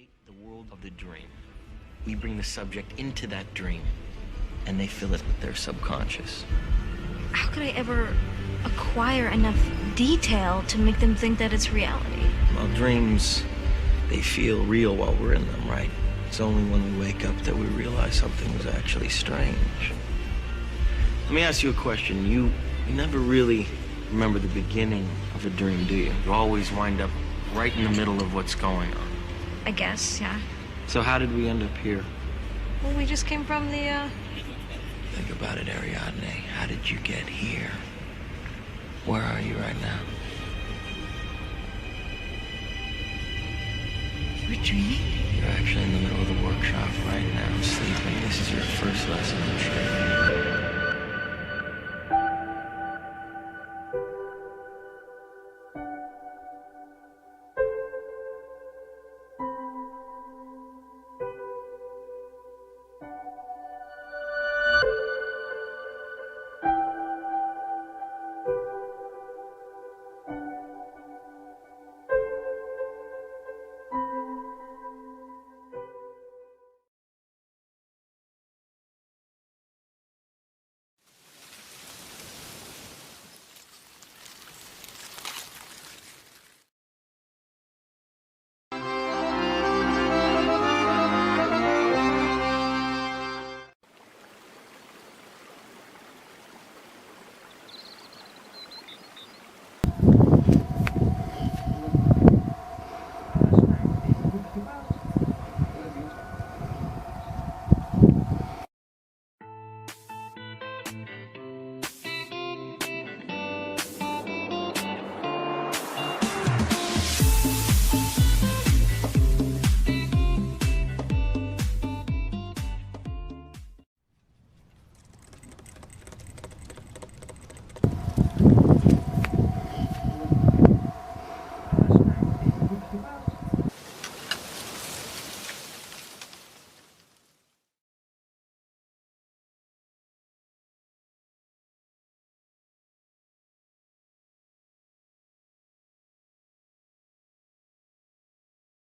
create the world of the dream. We bring the subject into that dream, and they fill it with their subconscious. How could I ever acquire enough detail to make them think that it's reality? Well, dreams, they feel real while we're in them, right? It's only when we wake up that we realize something was actually strange. Let me ask you a question. You never really remember the beginning of a dream, do you? You always wind up right in the middle of what's going on. I guess, yeah. So how did we end up here? Well, we just came from the, Think about it, Ariadne. How did you get here? Where are you right now? We're dreaming? You're actually in the middle of the workshop right now, sleeping. This is your first lesson in training.